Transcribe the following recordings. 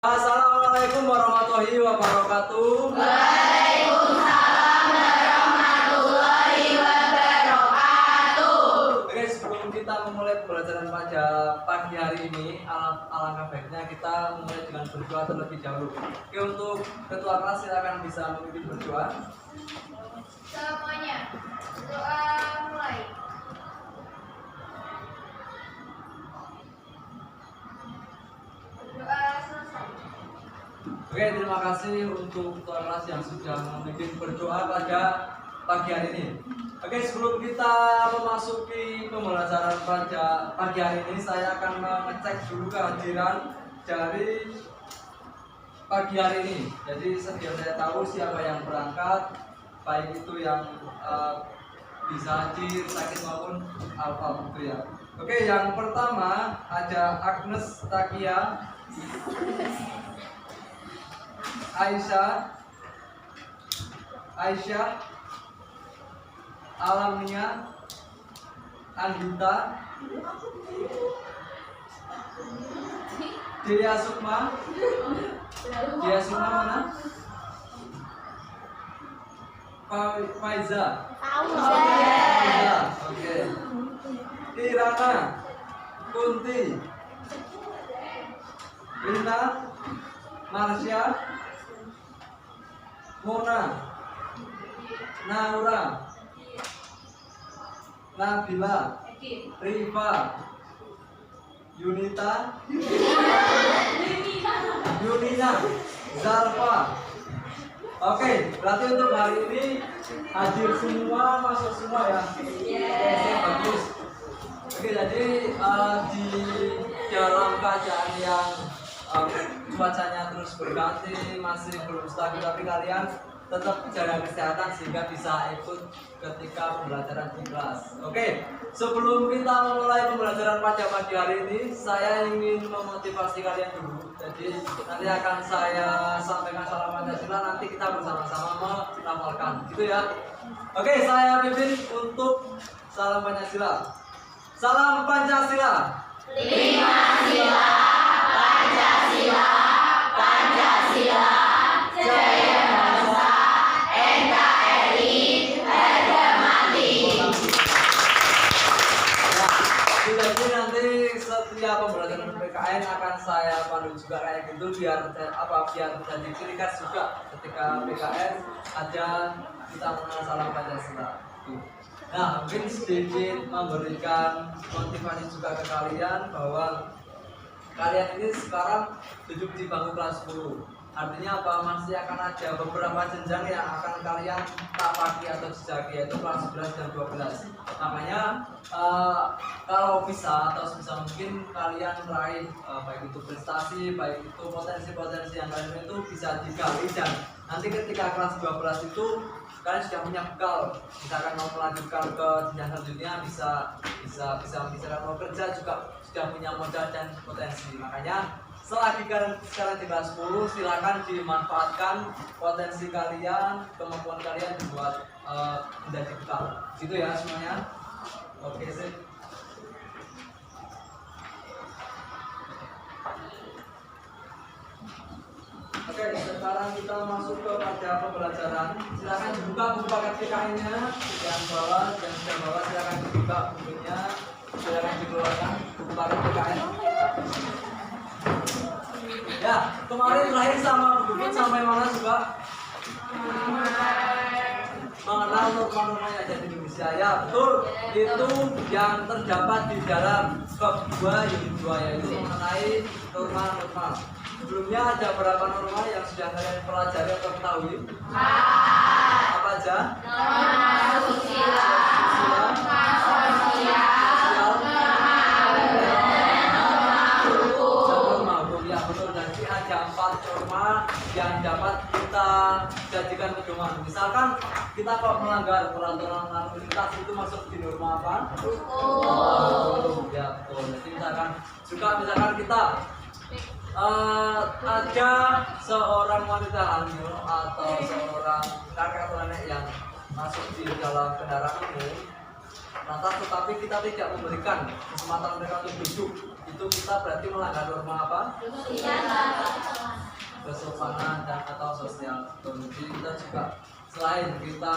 Assalamualaikum warahmatullahi wabarakatuh. Waalaikumsalam warahmatullahi wabarakatuh. Oke, sebelum kita memulai pembelajaran pada pagi hari ini, alangkah baiknya kita memulai dengan berdoa terlebih dahulu. Oke, untuk ketua kelas silakan bisa memimpin berdoa. Semuanya, doa mulai. Doa selesai. Oke, terima kasih untuk ketua kelas yang sudah memimpin berdoa pada pagi hari ini. Oke, sebelum kita memasuki pembelajaran pada pagi hari ini, saya akan mengecek dulu kehadiran dari pagi hari ini. Jadi biar saya tahu siapa yang berangkat, baik itu yang bisa hadir, sakit maupun alfa gitu ya. Oke, yang pertama ada Agnes Takia, Aisyah, Alamnia, Andita, Dia Sukma mana? Faiza. Oke. Kirana, Kunti, Lina, Marsha, Mona, Naura, Nabila, Riva, Yunita, Yunina, Zarfa. Oke, berarti untuk hari ini hadir semua, masuk semua ya. Oke, bagus. Oke, jadi di dalam keadaan yang cuacanya terus berganti, masih belum stabil, tapi kalian tetap jaga kesehatan sehingga bisa ikut ketika pembelajaran di kelas. Oke, sebelum kita memulai pembelajaran pada pagi hari ini, saya ingin memotivasi kalian dulu. Jadi nanti akan saya sampaikan salam Pancasila, nanti kita bersama-sama melafalkan, gitu ya. Oke, saya pimpin untuk salam Pancasila. Salam Pancasila. Lima sila, Pancasila, Pancasila, Jaya bangsa, NKRI, harga mati. Jadi nanti setiap pembelajaran PKN akan saya pandu juga kayak gitu biar jadi ciri khas juga ketika PKN ada kita mengenal salam Pancasila. Nah, mungkin sedikit memberikan motivasi juga ke kalian bahwa kalian ini sekarang duduk di bangku kelas 10. Artinya apa? Masih akan ada beberapa jenjang yang akan kalian tapaki atau jejaki, yaitu kelas 11 dan 12. Makanya kalau bisa atau sebisa mungkin kalian meraih baik itu prestasi, baik itu potensi-potensi yang kalian itu bisa digali, dan nanti ketika kelas 12 itu kalian sudah punya bekal, misalkan mau melanjutkan ke jenjang selanjutnya, bisa mau kerja juga sudah punya modal dan potensi. Makanya selagi kalian sekarang di kelas 10, silakan dimanfaatkan potensi kalian, kemampuan kalian dibuat menjadi bekal. Gitu ya semuanya. Oke, sip. Oke, sekarang kita masuk ke pada pembelajaran. Silakan dibuka buku paket PKN-nya yang bawah, yang sudah bawah silakan dibuka bukunya, silakan dikeluarkan buku paket PKN. Ya, kemarin terakhir sama buku sampai mana juga? Mengenal norma-norma yang ada di Indonesia. Ya, betul. Itu yang terdapat di dalam bab 2 unit 2, yaitu mengenai norma-norma. Sebelumnya ada berapa norma yang sudah kalian pelajari atau ketahui? Apa aja? Norma asusila, norma sosial, norma hukum. Ya, betul. Jadi ada 4 norma yang dapat kita jadikan pedoman. Misalkan kita kok melanggar peraturan lalu lintas, itu masuk di norma apa? Hukum. Ya, betul. Jadi misalkan kita ada seorang wanita hamil atau seorang kakek atau nenek yang masuk di dalam kendaraan umum, lantas tetapi kita tidak memberikan kesempatan mereka untuk duduk, itu kita berarti melanggar norma apa? Kesopanan dan atau sosial. Jadi kita juga selain kita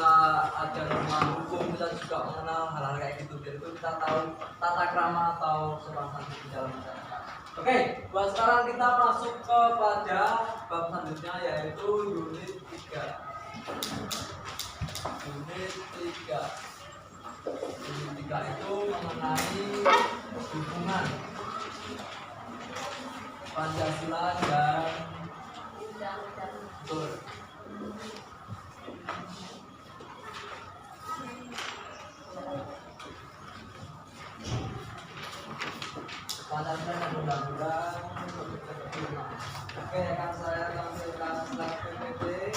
ada norma hukum, kita juga mengenal hal-hal kayak gitu. Jadi itu kita tahu tata krama atau sopan santun di dalam masyarakat. Oke, buat sekarang kita masuk kepada bab selanjutnya yaitu unit 3. Unit 3. Unit 3 itu mengenai hubungan Pancasila dan betul. Pancasila dan undang-undang. Oke, akan saya tampilkan slide PPT.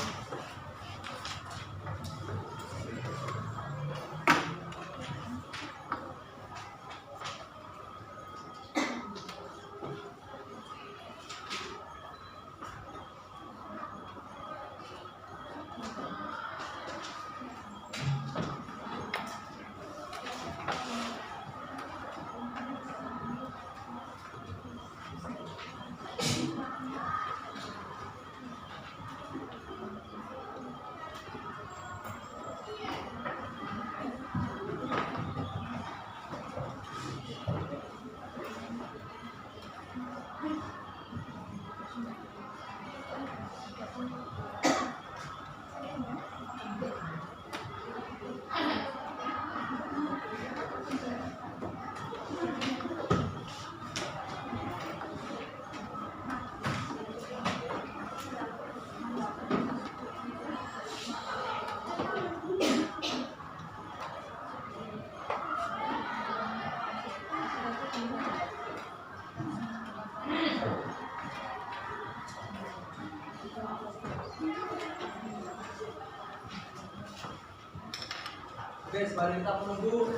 Oke, sembari kita menunggu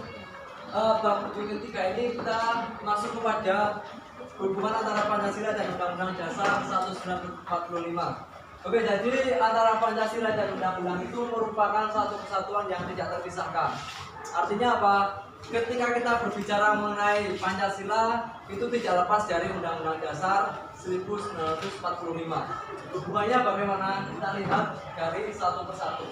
bab unit 3 ini, kita masuk kepada hubungan antara Pancasila dan Undang-Undang Dasar 1945. Oke, jadi antara Pancasila dan Undang-Undang itu merupakan satu kesatuan yang tidak terpisahkan. Artinya apa? Ketika kita berbicara mengenai Pancasila, itu tidak lepas dari Undang-Undang Dasar 1945. Hubungannya bagaimana? Kita lihat dari satu persatu.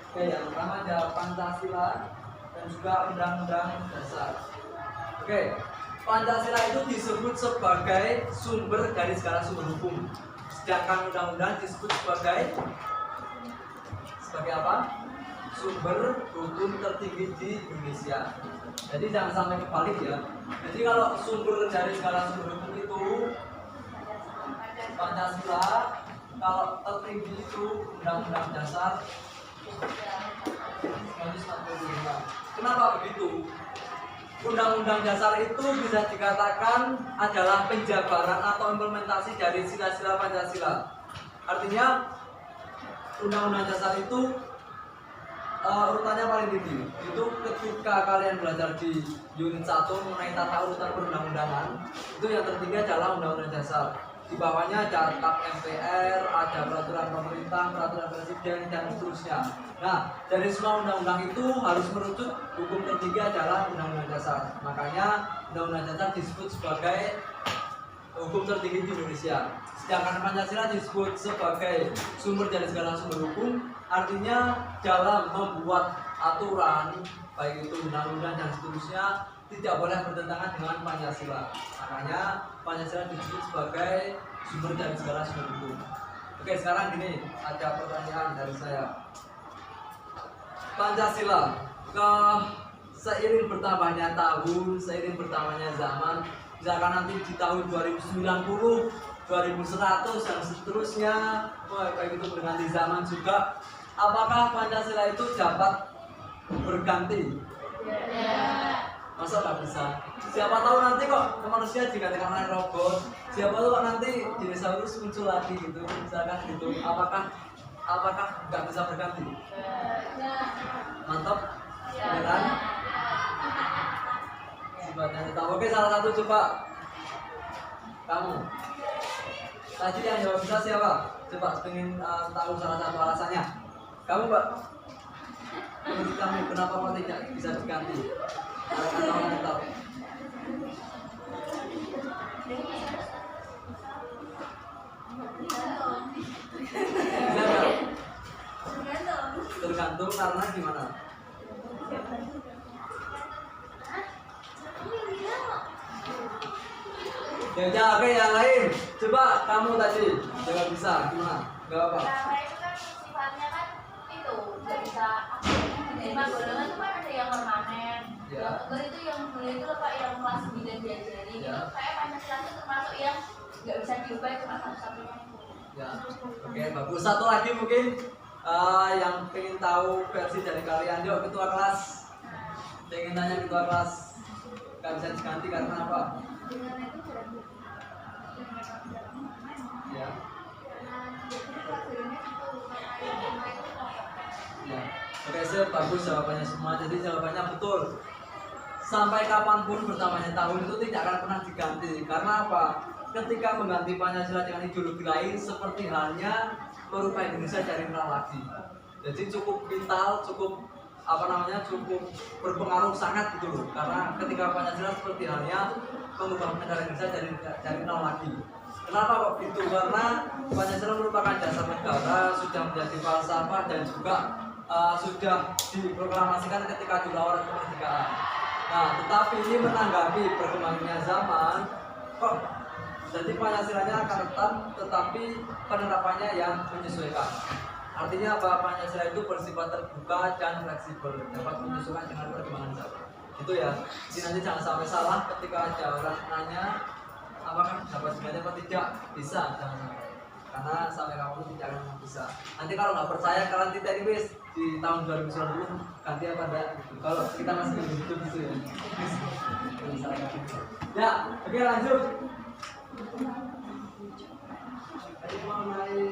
Oke, yang pertama ada Pancasila dan juga Undang-Undang Dasar. Oke, Pancasila itu disebut sebagai sumber dari segala sumber hukum. Sedangkan Undang-Undang disebut sebagai apa? Sumber hukum tertinggi di Indonesia. Jadi jangan sampai kebalik ya. Jadi kalau sumber dari segala sumber hukum itu Pancasila, kalau tertinggi itu Undang-Undang Dasar 1945. Kenapa begitu? Undang-Undang Dasar itu bisa dikatakan adalah penjabaran atau implementasi dari sila-sila Pancasila. Artinya Undang-Undang Dasar itu urutannya paling tinggi. Itu ketika kalian belajar di unit 1 mengenai tata urutan perundang-undangan, itu yang tertinggi adalah Undang-Undang Dasar. Di bawahnya ada tap MPR, ada peraturan pemerintah, peraturan presiden, dan seterusnya. Nah, dari semua undang-undang itu harus merujuk hukum tertinggi adalah Undang-Undang Dasar. Makanya Undang-Undang Dasar disebut sebagai hukum tertinggi di Indonesia. Sedangkan Pancasila disebut sebagai sumber dari segala sumber hukum. Artinya dalam membuat aturan, baik itu undang-undang dan seterusnya, tidak boleh bertentangan dengan Pancasila. Makanya Pancasila disebut sebagai sumber dari segala sumber hukum. Oke, sekarang gini, ada pertanyaan dari saya. Pancasila, seiring bertambahnya tahun, seiring bertambahnya zaman, misalkan nanti di tahun 2090, 2100 dan seterusnya, baik itu berganti zaman juga, apakah Pancasila itu dapat berganti? Masa nggak bisa? Siapa tahu nanti kok manusia digantikan oleh robot. Siapa tahu kok nanti dinosaurus muncul lagi gitu, misalkan gitu. Apakah nggak bisa berganti? Mantap, beneran? Sifatnya tetap. Oke, salah satu coba kamu. Tadi yang jawab bisa siapa? Coba pengen tahu salah satu alasannya. Kamu, Mbak? menurut kamu kenapa kok tidak bisa diganti? Kata-kata tetap. Tergantung karena gimana? Ya, oke yang lain. Coba kamu tadi jangan bisa gimana? Gak apa. Karena itu kan sifatnya kan itu nggak bisa. Lima golongan itu kan ada yang permanen. Ya. Yang kedua itu yang dulu itu Pak yang kelas 9 diajari. Ya. Itu kayak Pancasila itu termasuk yang nggak bisa diubah cuma satu-satunya. Ya, oke bagus. Satu lagi mungkin yang pengen tahu versi dari kalian, yuk ketua kelas. Pengen tanya ketua kelas, nggak bisa diganti karena apa? Ya. Ya. Oke, sip, bagus jawabannya semua. Jadi jawabannya betul. Sampai kapanpun bertambahnya tahun itu tidak akan pernah diganti. Karena apa? Ketika mengganti Pancasila dengan ideologi lain, seperti halnya merubah Indonesia dari nol lagi. Jadi cukup vital, cukup cukup berpengaruh sangat gitu loh. Karena ketika Pancasila seperti halnya mengubah negara Indonesia dari nol lagi. Kenapa kok gitu? Karena Pancasila merupakan dasar negara, sudah menjadi falsafah dan juga sudah diproklamasikan ketika dilawan kemerdekaan. Nah, tetapi ini menanggapi perkembangannya zaman, kok jadi Pancasilanya akan tetap, tetapi penerapannya yang menyesuaikan. Artinya apa? Pancasila itu bersifat terbuka dan fleksibel, dapat menyesuaikan dengan perkembangan zaman. Itu ya. Jadi nanti jangan sampai salah ketika ada orang nanya apakah dapat diganti atau tidak, bisa jangan sampai. Karena sampai kamu tidak akan bisa. Nanti kalau nggak percaya kalian tidak wis di tahun 2020 ganti apa enggak? Kalau kita masih hidup gitu ya. Ya, oke lanjut. Tadi mengenai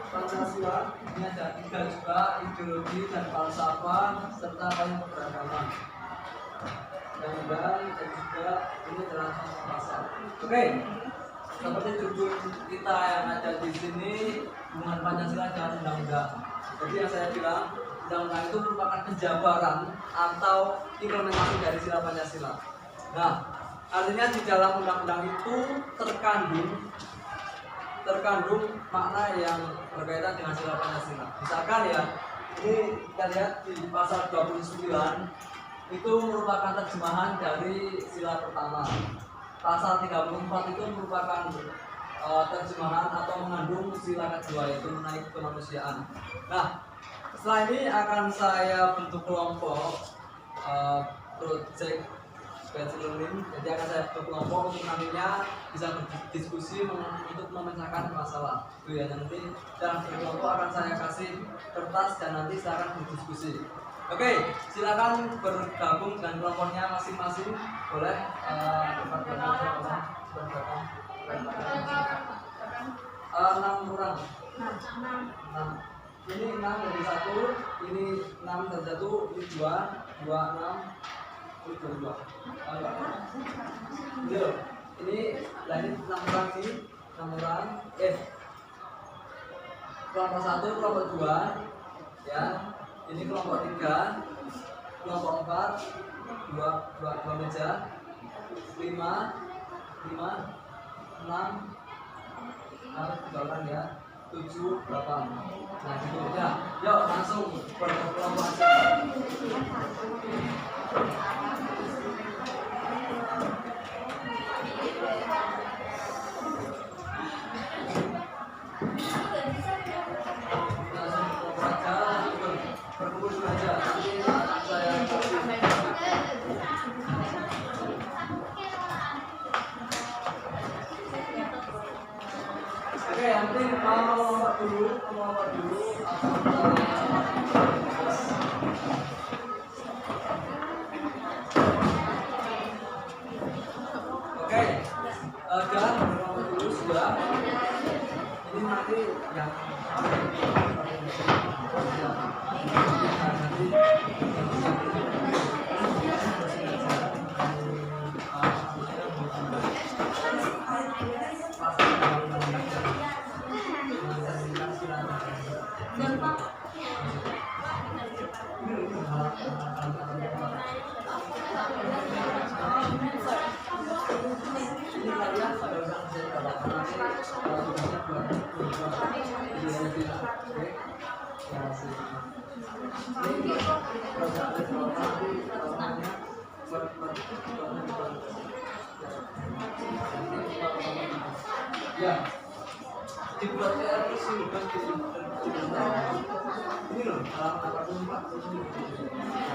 Pancasila ini ada 3 juga, ideologi dan falsafah serta banyak keberagaman. Dan juga ini adalah pasal. Oke, seperti judul kita yang ada di sini, hubungan Pancasila dengan undang-undang. Jadi yang saya bilang, undang-undang itu merupakan penjabaran atau implementasi dari sila Pancasila. Nah, artinya di dalam undang-undang itu terkandung makna yang berkaitan dengan sila Pancasila. Misalkan ya, ini kita lihat di pasal 29 itu merupakan terjemahan dari sila pertama. Pasal 34 itu merupakan terjemahan atau mengandung sila kedua, yaitu mengenai kemanusiaan. Nah, setelah ini akan saya bentuk kelompok project Bachelor Learning. Jadi akan saya bentuk kelompok untuk nantinya bisa berdiskusi untuk memecahkan masalah. Itu ya, nanti dalam kelompok akan saya kasih kertas dan nanti saya akan berdiskusi. Oke, silakan bergabung dengan kelompoknya masing-masing. Boleh tempat bergabung. 6 orang. 6. Ini 6 dari 1, ini 6 dari 1, ini 2, 6, ini 2. Ini ini 6 orang sih, 6 orang. Kelompok 1, kelompok 2, ya. Ini kelompok 3, kelompok 4, 2 meja, 5, 6, harus 3 orang ya, 7, 8. Nah gitu ya, yuk langsung berkelompok aja. Oke, yang penting melompat dulu. Oke, jalan melompat dulu sudah. Ini nanti yang Ya, dibuatnya sih bukan ini loh, halaman 84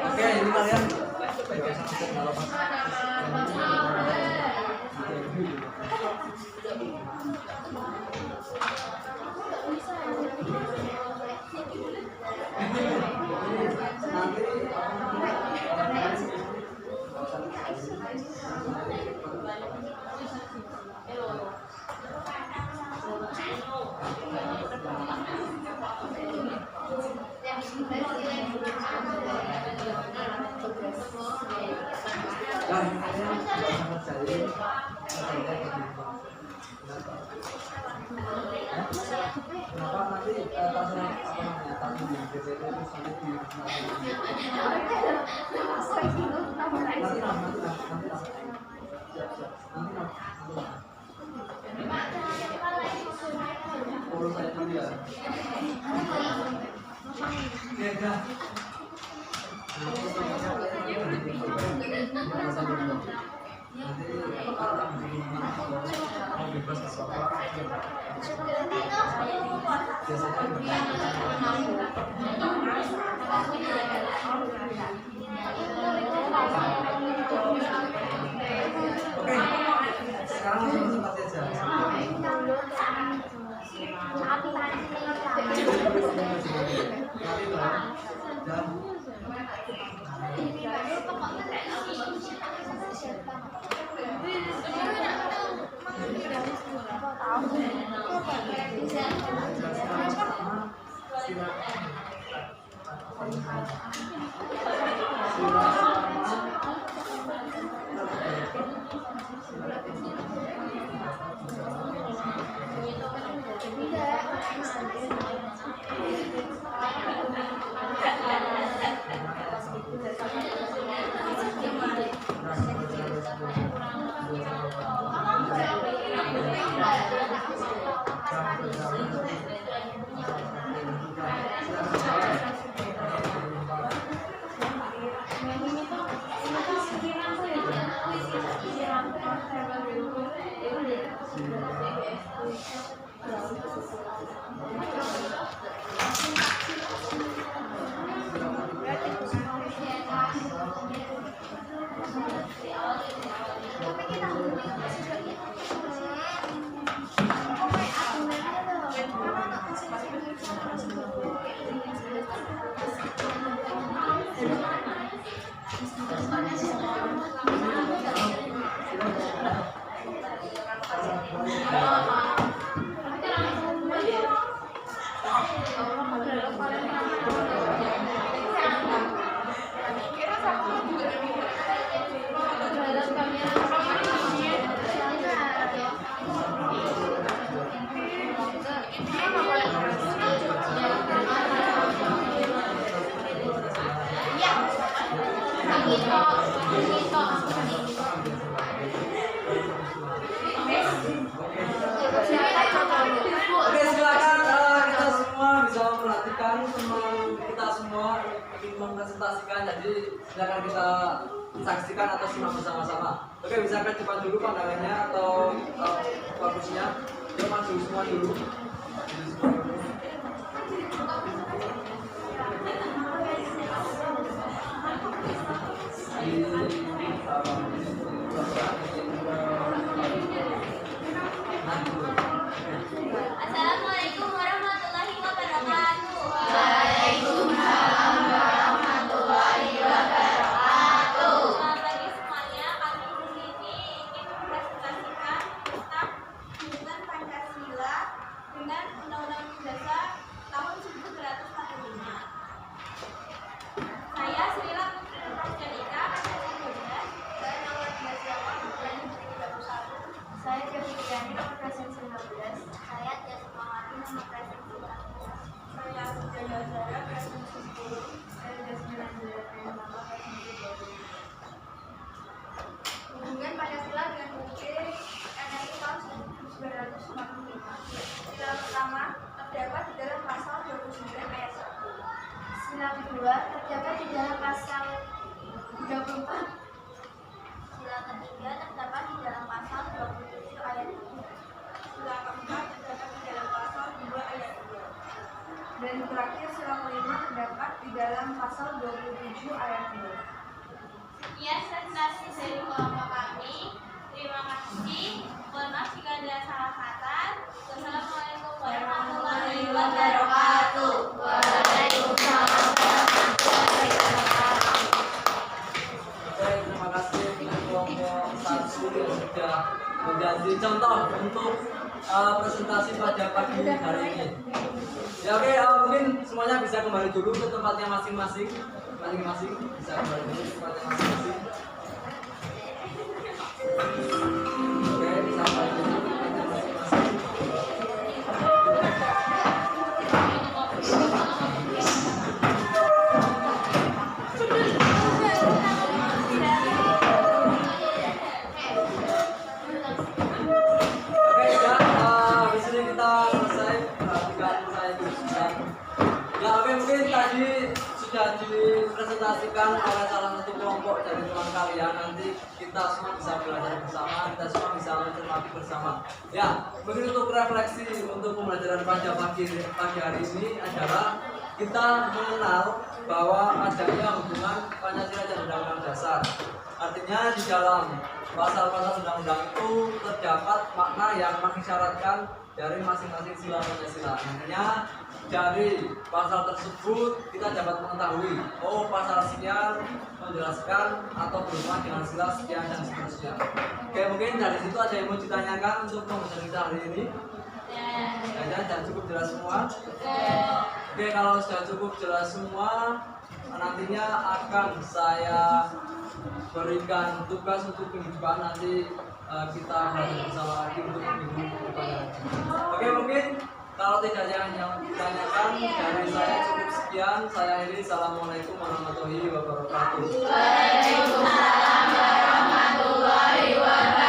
Oke, ini kalian pegang sampai kalau kenapa nanti tasnya apa namanya tas di DPT itu sampai di urus saya dulu ya. Ya sekarang sempat aja. Oke, silakan kita semua bisa memperhatikan teman kita semua ingin mempresentasikan, jadi silakan kita saksikan atau simak bersama-sama. Oke, bisa ke depan dulu pandangannya atau bagusnya. Yuk maju semua dulu. Assalamualaikum warahmatullahi wabarakatuh. Selamat pagi semuanya. Kami di sini ingin mempresentasikan tentang hubungan Pancasila dengan Undang-Undang Dasar tahun 1945. Saya Srila Putri Nurhasyanika, angkatan 12, dan nomor 28 Saya Kefikiani nomor present 19. Saya Tia Sukmawati, nomor present 19. Saya Sujaya Zara present 10. Saya Jasmine Angela nomor present 20. Hubungan Pancasila dengan UUD NRI tahun 1945. Sila pertama terdapat di dalam pasal 29 ayat 1. Sila kedua terdapat di dalam pasal 34. Sila ketiga terdapat di dalam pasal 27 ayat 3. Sila keempat terdapat di dalam pasal 2 ayat 2. Dan terakhir sila kelima terdapat di dalam pasal 27 ayat 2. Sekian presentasi dari kelompok kami. Terima kasih. Mohon maaf jika ada salah kata. Wassalamualaikum warahmatullahi wabarakatuh. Oke, terima kasih untuk kelompok 1 yang sudah menjadi contoh untuk presentasi pada pagi hari ini. Ya oke, mungkin semuanya bisa kembali dulu ke tempatnya masing-masing. Masing-masing bisa kembali dulu ke tempatnya masing-masing. Oke, bisa kembali dulu ke tempatnya masing-masing. Oke, ya, di sini kita selesai perhatikan saya itu sudah. Ya, oke, mungkin tadi sudah dipresentasikan oleh salah satu kelompok dari teman kalian. Nanti kita semua bisa belajar bersama, kita semua bisa mencermati bersama. Ya, mungkin untuk refleksi untuk pembelajaran pada pagi hari ini adalah kita mengenal bahwa adanya hubungan Pancasila dan Undang-Undang Dasar. Artinya di dalam pasal-pasal undang-undang itu terdapat makna yang mengisyaratkan dari masing-masing sila Pancasila. Artinya dari pasal tersebut kita dapat mengetahui, oh pasal sekian menjelaskan atau berhubungan dengan sila sekian dan seterusnya. Oke, mungkin dari situ ada yang mau ditanyakan untuk pembahasan kita hari ini. Dan cukup jelas semua. Oke, kalau sudah cukup jelas semua, nantinya akan saya berikan tugas untuk minggu depan. Nanti kita belajar bersama lagi untuk minggu depan. Oke, mungkin kalau tidak ada yang ditanyakan dari saya cukup sekian. Saya akhiri. Assalamualaikum warahmatullahi wabarakatuh. Waalaikumsalam warahmatullahi wabarakatuh.